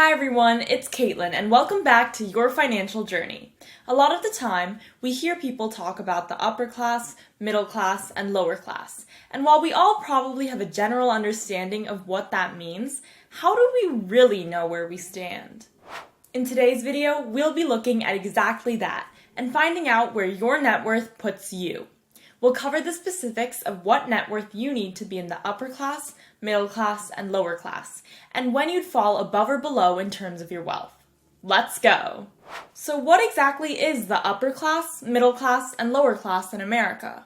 Hi everyone, it's Caitlin and welcome back to Your Financial Journey. A lot of the time, we hear people talk about the upper class, middle class, and lower class. And while we all probably have a general understanding of what that means, how do we really know where we stand? In today's video, we'll be looking at exactly that and finding out where your net worth puts you. We'll cover the specifics of what net worth you need to be in the upper class, middle class, and lower class, and when you'd fall above or below in terms of your wealth. Let's go! So what exactly is the upper class, middle class, and lower class in America?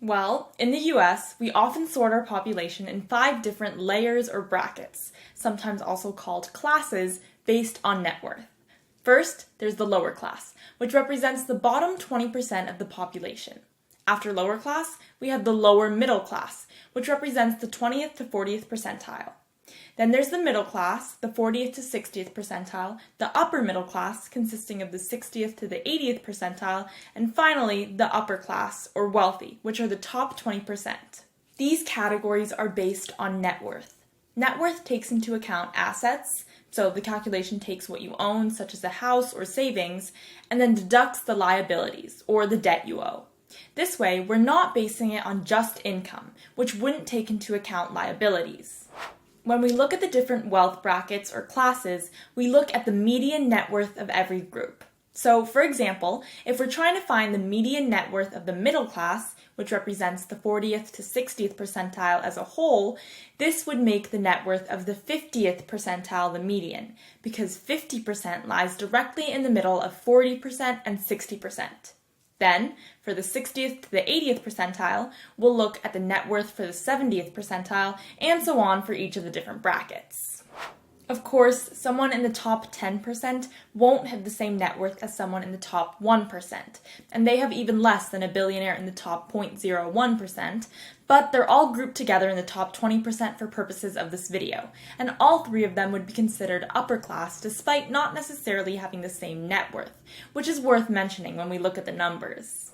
Well, in the US, we often sort our population in 5 different layers or brackets, sometimes also called classes, based on net worth. First, there's the lower class, which represents the bottom 20% of the population. After lower class, we have the lower middle class, which represents the 20th to 40th percentile. Then there's the middle class, the 40th to 60th percentile, the upper middle class, consisting of the 60th to the 80th percentile, and finally, the upper class, or wealthy, which are the top 20%. These categories are based on net worth. Net worth takes into account assets, so the calculation takes what you own, such as a house or savings, and then deducts the liabilities, or the debt you owe. This way, we're not basing it on just income, which wouldn't take into account liabilities. When we look at the different wealth brackets or classes, we look at the median net worth of every group. So, for example, if we're trying to find the median net worth of the middle class, which represents the 40th to 60th percentile as a whole, this would make the net worth of the 50th percentile the median, because 50% lies directly in the middle of 40% and 60%. Then, for the 60th to the 80th percentile, we'll look at the net worth for the 70th percentile, and so on for each of the different brackets. Of course, someone in the top 10% won't have the same net worth as someone in the top 1%, and they have even less than a billionaire in the top 0.01%, but they're all grouped together in the top 20% for purposes of this video, and all 3 of them would be considered upper class despite not necessarily having the same net worth, which is worth mentioning when we look at the numbers.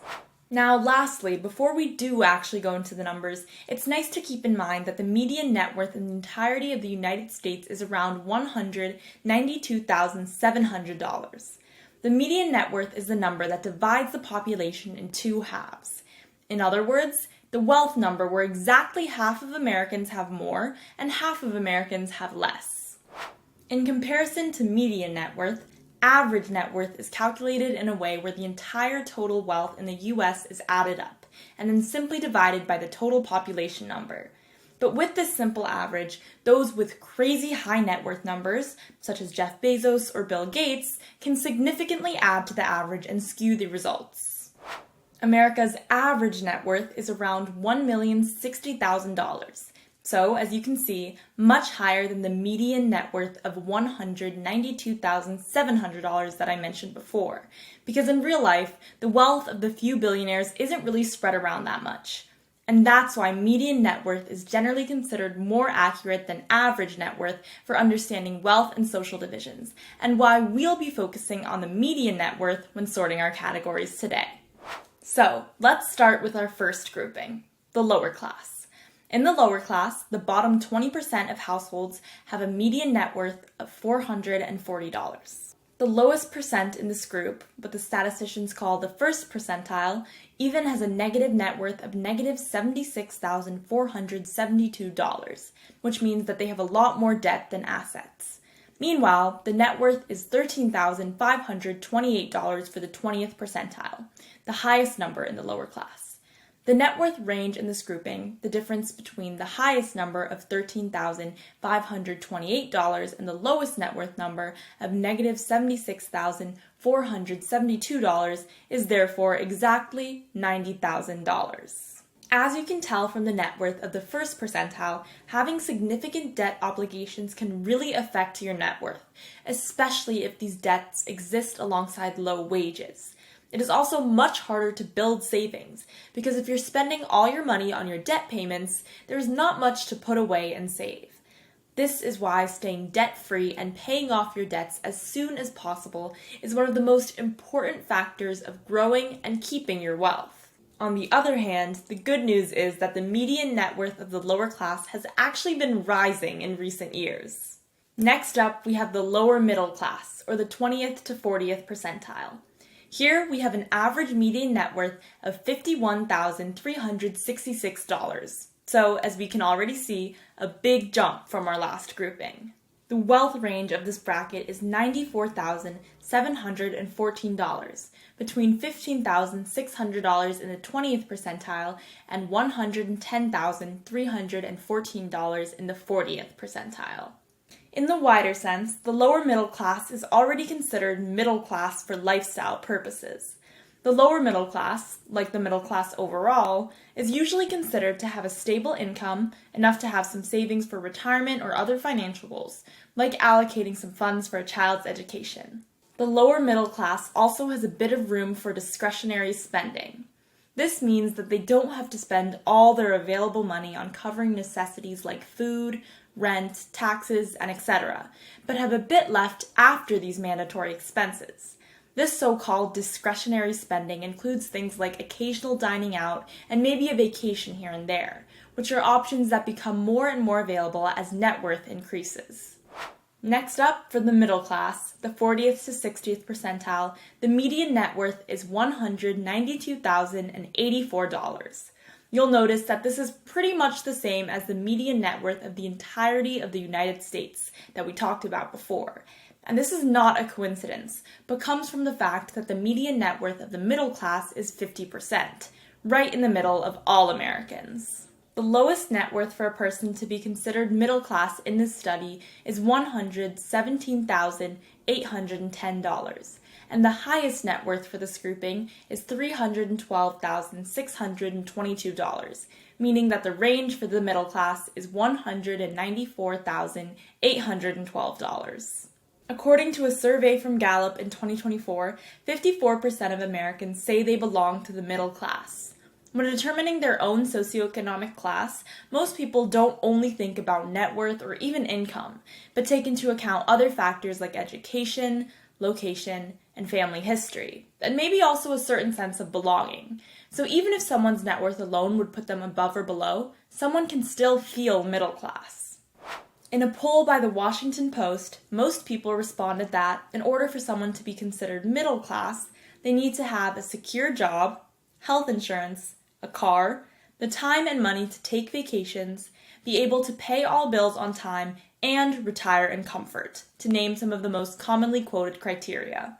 Now, lastly, before we do actually go into the numbers, it's nice to keep in mind that the median net worth in the entirety of the United States is around $192,700. The median net worth is the number that divides the population in 2 halves. In other words, the wealth number where exactly half of Americans have more and half of Americans have less. In comparison to median net worth, average net worth is calculated in a way where the entire total wealth in the US is added up, and then simply divided by the total population number. But with this simple average, those with crazy high net worth numbers, such as Jeff Bezos or Bill Gates, can significantly add to the average and skew the results. America's average net worth is around $1,060,000. So, as you can see, much higher than the median net worth of $192,700 that I mentioned before. Because in real life, the wealth of the few billionaires isn't really spread around that much. And that's why median net worth is generally considered more accurate than average net worth for understanding wealth and social divisions, and why we'll be focusing on the median net worth when sorting our categories today. So, let's start with our first grouping, the lower class. In the lower class, the bottom 20% of households have a median net worth of $440. The lowest percent in this group, what the statisticians call the first percentile, even has a negative net worth of negative $76,472, which means that they have a lot more debt than assets. Meanwhile, the net worth is $13,528 for the 20th percentile, the highest number in the lower class. The net worth range in this grouping, the difference between the highest number of $13,528 and the lowest net worth number of negative $76,472, is therefore exactly $90,000. As you can tell from the net worth of the first percentile, having significant debt obligations can really affect your net worth, especially if these debts exist alongside low wages. It is also much harder to build savings, because if you're spending all your money on your debt payments, there's not much to put away and save. This is why staying debt-free and paying off your debts as soon as possible is one of the most important factors of growing and keeping your wealth. On the other hand, the good news is that the median net worth of the lower class has actually been rising in recent years. Next up, we have the lower middle class, or the 20th to 40th percentile. Here, we have an average median net worth of $51,366. So, as we can already see, a big jump from our last grouping. The wealth range of this bracket is $94,714, between $15,600 in the 20th percentile and $110,314 in the 40th percentile. In the wider sense, the lower middle class is already considered middle class for lifestyle purposes. The lower middle class, like the middle class overall, is usually considered to have a stable income, enough to have some savings for retirement or other financial goals, like allocating some funds for a child's education. The lower middle class also has a bit of room for discretionary spending. This means that they don't have to spend all their available money on covering necessities like food, rent, taxes, and etc., but have a bit left after these mandatory expenses. This so-called discretionary spending includes things like occasional dining out and maybe a vacation here and there, which are options that become more and more available as net worth increases. Next up, for the middle class, the 40th to 60th percentile, the median net worth is $192,084. You'll notice that this is pretty much the same as the median net worth of the entirety of the United States that we talked about before. And this is not a coincidence, but comes from the fact that the median net worth of the middle class is 50%, right in the middle of all Americans. The lowest net worth for a person to be considered middle class in this study is $117,810, and the highest net worth for this grouping is $312,622, meaning that the range for the middle class is $194,812. According to a survey from Gallup in 2024, 54% of Americans say they belong to the middle class. When determining their own socioeconomic class, most people don't only think about net worth or even income, but take into account other factors like education, location, and family history, and maybe also a certain sense of belonging. So even if someone's net worth alone would put them above or below, someone can still feel middle class. In a poll by the Washington Post, most people responded that in order for someone to be considered middle class, they need to have a secure job, health insurance, a car, the time and money to take vacations, be able to pay all bills on time, and retire in comfort, to name some of the most commonly quoted criteria.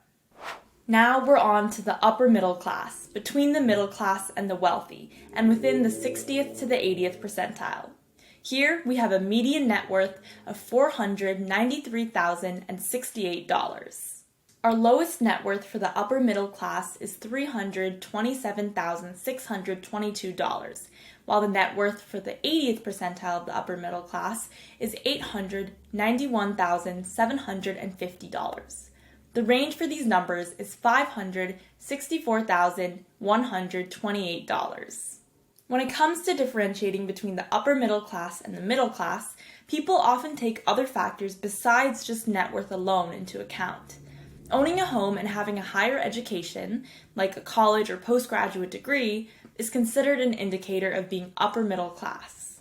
Now we're on to the upper middle class, between the middle class and the wealthy, and within the 60th to the 80th percentile. Here we have a median net worth of $493,068. Our lowest net worth for the upper middle class is $327,622, while the net worth for the 80th percentile of the upper middle class is $891,750. The range for these numbers is $564,128. When it comes to differentiating between the upper middle class and the middle class, people often take other factors besides just net worth alone into account. Owning a home and having a higher education, like a college or postgraduate degree, is considered an indicator of being upper middle class.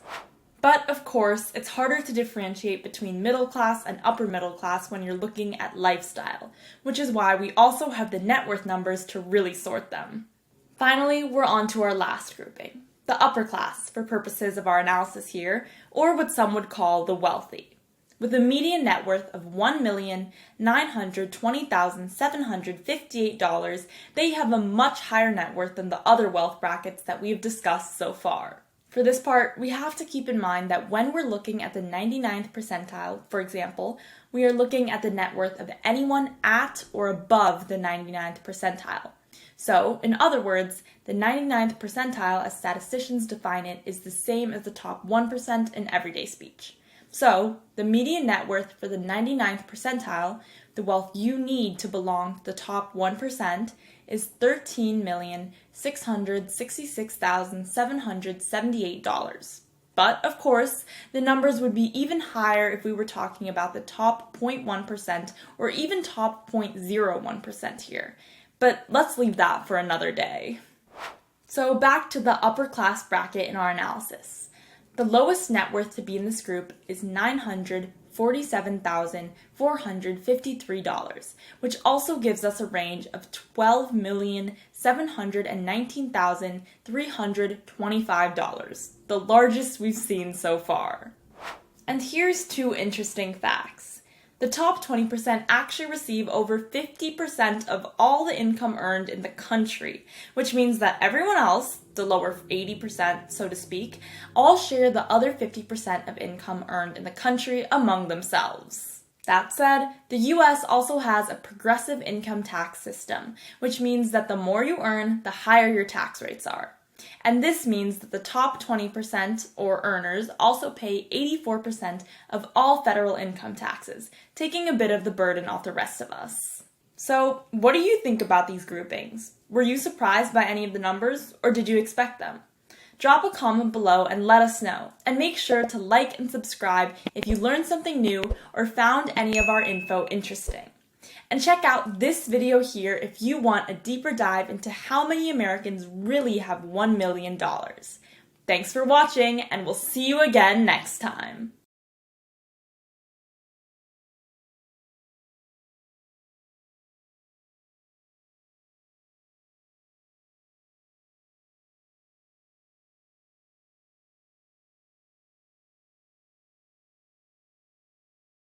But, of course, it's harder to differentiate between middle class and upper middle class when you're looking at lifestyle, which is why we also have the net worth numbers to really sort them. Finally, we're on to our last grouping, the upper class, for purposes of our analysis here, or what some would call the wealthy. With a median net worth of $1,920,758, they have a much higher net worth than the other wealth brackets that we have discussed so far. For this part, we have to keep in mind that when we're looking at the 99th percentile, for example, we are looking at the net worth of anyone at or above the 99th percentile. So, in other words, the 99th percentile, as statisticians define it, is the same as the top 1% in everyday speech. So, the median net worth for the 99th percentile, the wealth you need to belong to the top 1%, is $13,666,778. But, of course, the numbers would be even higher if we were talking about the top 0.1% or even top 0.01% here. But let's leave that for another day. So back to the upper class bracket in our analysis. The lowest net worth to be in this group is $47,453, which also gives us a range of $12,719,325, the largest we've seen so far. And here's two interesting facts. The top 20% actually receive over 50% of all the income earned in the country, which means that everyone else, the lower 80%, so to speak, all share the other 50% of income earned in the country among themselves. That said, the US also has a progressive income tax system, which means that the more you earn, the higher your tax rates are. And this means that the top 20% or earners also pay 84% of all federal income taxes, taking a bit of the burden off the rest of us. So, what do you think about these groupings? Were you surprised by any of the numbers, or did you expect them? Drop a comment below and let us know, and make sure to like and subscribe if you learned something new or found any of our info interesting. And check out this video here if you want a deeper dive into how many Americans really have $1 million. Thanks for watching, and we'll see you again next time.